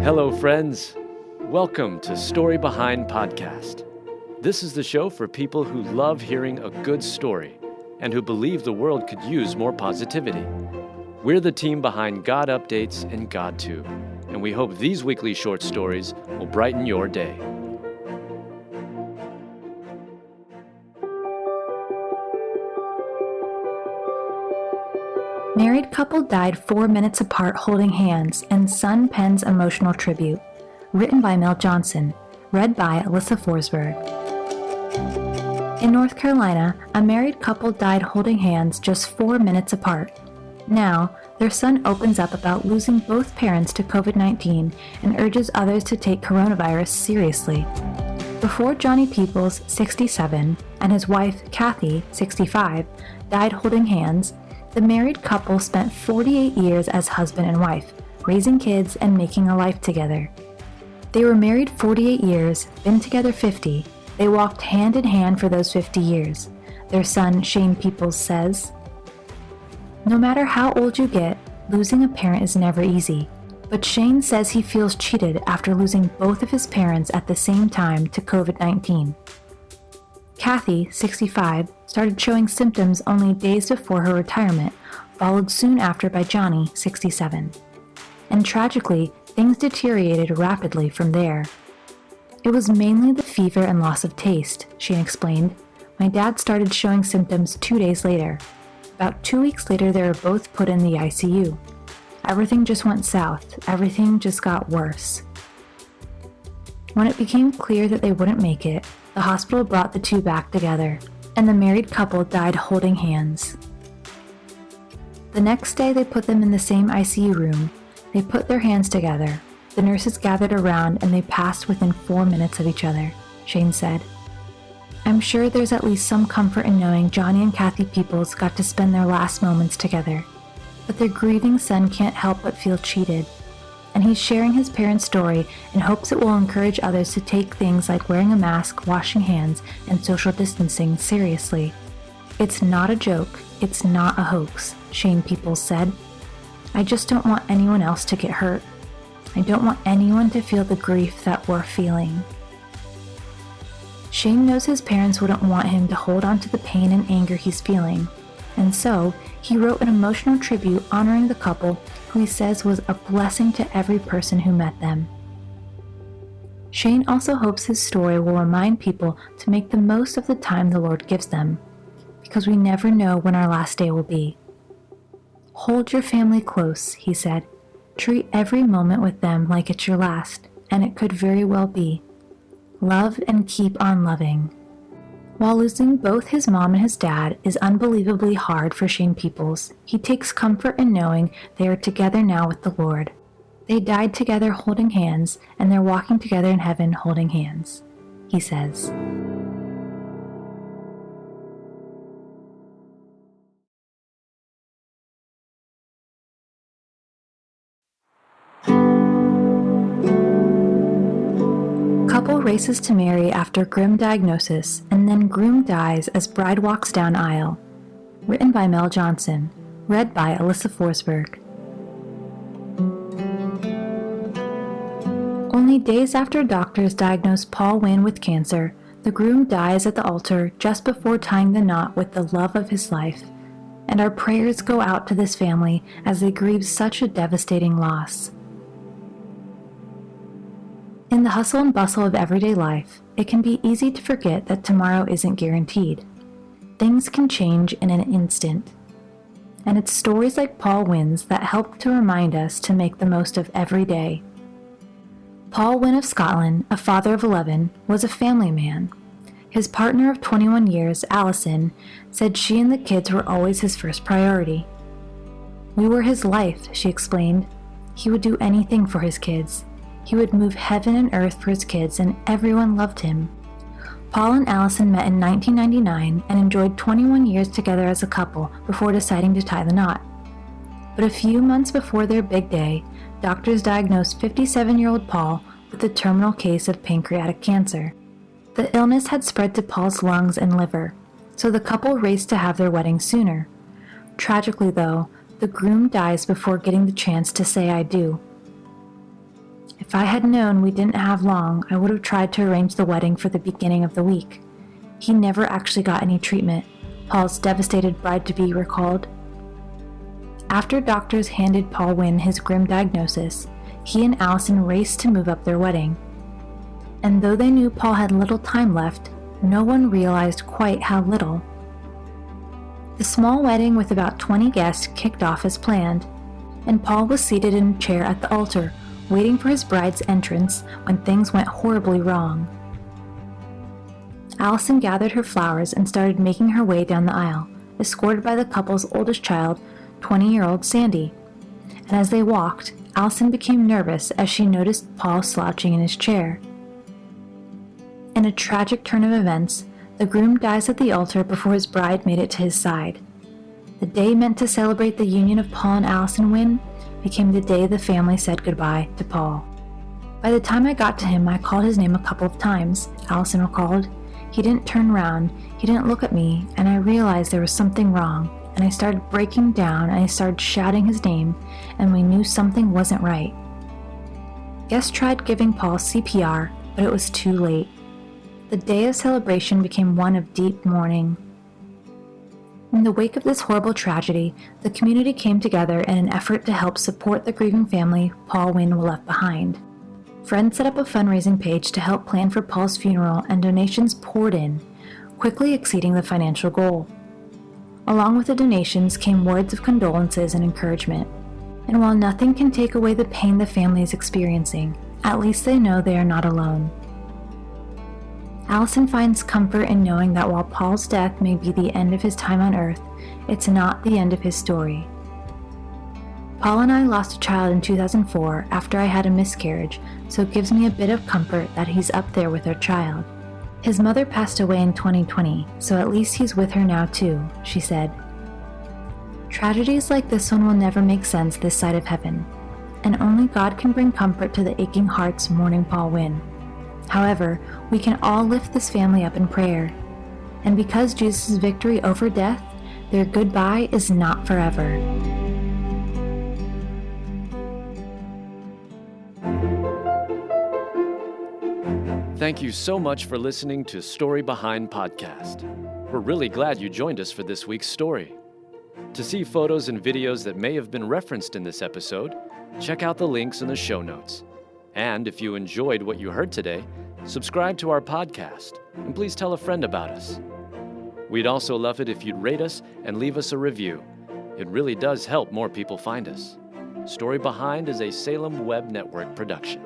Hello, friends. Welcome to Story Behind Podcast. This is the show for people who love hearing a good story and who believe the world could use more positivity. We're the team behind GodUpdates and GodTube, and we hope these weekly short stories will brighten your day. Married couple died 4 minutes apart holding hands, and son pens emotional tribute. Written by Mel Johnson. Read by Alyssa Forsberg. In North Carolina, a married couple died holding hands just 4 minutes apart. Now, their son opens up about losing both parents to COVID-19 and urges others to take coronavirus seriously. Before Johnny Peoples, 67, and his wife, Kathy, 65, died holding hands, the married couple spent 48 years as husband and wife, raising kids and making a life together. They were married 48 years, been together 50. They walked hand in hand for those 50 years. Their son, Shane Peoples, says, "No matter how old you get, losing a parent is never easy. But Shane says he feels cheated after losing both of his parents at the same time to COVID-19. Kathy, 65, started showing symptoms only days before her retirement, followed soon after by Johnny, 67. And tragically, things deteriorated rapidly from there. It was mainly the fever and loss of taste," Shane explained. "My dad started showing symptoms 2 days later. About 2 weeks later, they were both put in the ICU. Everything just went south. Everything just got worse." When it became clear that they wouldn't make it, the hospital brought the two back together, and the married couple died holding hands. The next day, they put them in the same ICU room. They put their hands together. The nurses gathered around and they passed within 4 minutes of each other, Shane said. "I'm sure there's at least some comfort in knowing Johnny and Kathy Peoples got to spend their last moments together. But their grieving son can't help but feel cheated. And he's sharing his parents' story in hopes it will encourage others to take things like wearing a mask, washing hands, and social distancing seriously. It's not a joke. It's not a hoax," Shane Peoples said. "I just don't want anyone else to get hurt. I don't want anyone to feel the grief that we're feeling." Shane knows his parents wouldn't want him to hold on to the pain and anger he's feeling, and so he wrote an emotional tribute honoring the couple who he says was a blessing to every person who met them. Shane also hopes his story will remind people to make the most of the time the Lord gives them, because we never know when our last day will be. "Hold your family close," he said. "Treat every moment with them like it's your last, and it could very well be. Love and keep on loving." While losing both his mom and his dad is unbelievably hard for Shane Peoples, he takes comfort in knowing they are together now with the Lord. They died together holding hands, and they're walking together in heaven holding hands, he says. Couple races to marry after grim diagnosis, and then groom dies as bride walks down aisle. Written by Mel Johnson. Read by Alyssa Forsberg. Only days after doctors diagnose Paul Wynn with cancer, the groom dies at the altar just before tying the knot with the love of his life, and our prayers go out to this family as they grieve such a devastating loss. In the hustle and bustle of everyday life, it can be easy to forget that tomorrow isn't guaranteed. Things can change in an instant. And it's stories like Paul Wynn's that help to remind us to make the most of every day. Paul Wynn of Scotland, a father of 11, was a family man. His partner of 21 years, Allison, said she and the kids were always his first priority. "We were his life," she explained. "He would do anything for his kids. He would move heaven and earth for his kids, and everyone loved him." Paul and Allison met in 1999 and enjoyed 21 years together as a couple before deciding to tie the knot. But a few months before their big day, doctors diagnosed 57-year-old Paul with a terminal case of pancreatic cancer. The illness had spread to Paul's lungs and liver, so the couple raced to have their wedding sooner. Tragically, though, the groom dies before getting the chance to say "I do." If I had known we didn't have long, I would have tried to arrange the wedding for the beginning of the week. He never actually got any treatment, Paul's devastated bride-to-be recalled. After doctors handed Paul Wynn his grim diagnosis, he and Allison raced to move up their wedding. And though they knew Paul had little time left, no one realized quite how little. The small wedding with about 20 guests kicked off as planned, and Paul was seated in a chair at the altar, waiting for his bride's entrance when things went horribly wrong. Allison gathered her flowers and started making her way down the aisle, escorted by the couple's oldest child, 20-year-old Sandy. And as they walked, Allison became nervous as she noticed Paul slouching in his chair. In a tragic turn of events, the groom dies at the altar before his bride made it to his side. The day meant to celebrate the union of Paul and Allison Wynn became the day the family said goodbye to Paul. By the time I got to him, I called his name a couple of times, Allison recalled. He didn't turn around, he didn't look at me, and I realized there was something wrong, and I started breaking down and I started shouting his name, and we knew something wasn't right. Guests tried giving Paul CPR, but it was too late. The day of celebration became one of deep mourning. In the wake of this horrible tragedy, the community came together in an effort to help support the grieving family Paul Wynn left behind. Friends set up a fundraising page to help plan for Paul's funeral, and donations poured in, quickly exceeding the financial goal. Along with the donations came words of condolences and encouragement. And while nothing can take away the pain the family is experiencing, at least they know they are not alone. Allison finds comfort in knowing that while Paul's death may be the end of his time on earth, it's not the end of his story. Paul and I lost a child in 2004 after I had a miscarriage, so it gives me a bit of comfort that he's up there with our child. His mother passed away in 2020, so at least he's with her now too, she said. Tragedies like this one will never make sense this side of heaven, and only God can bring comfort to the aching hearts mourning Paul Wynn. However, we can all lift this family up in prayer. And because Jesus' victory over death, their goodbye is not forever. Thank you so much for listening to Story Behind Podcast. We're really glad you joined us for this week's story. To see photos and videos that may have been referenced in this episode, check out the links in the show notes. And if you enjoyed what you heard today, subscribe to our podcast, and please tell a friend about us. We'd also love it if you'd rate us and leave us a review. It really does help more people find us. Story Behind is a Salem Web Network production.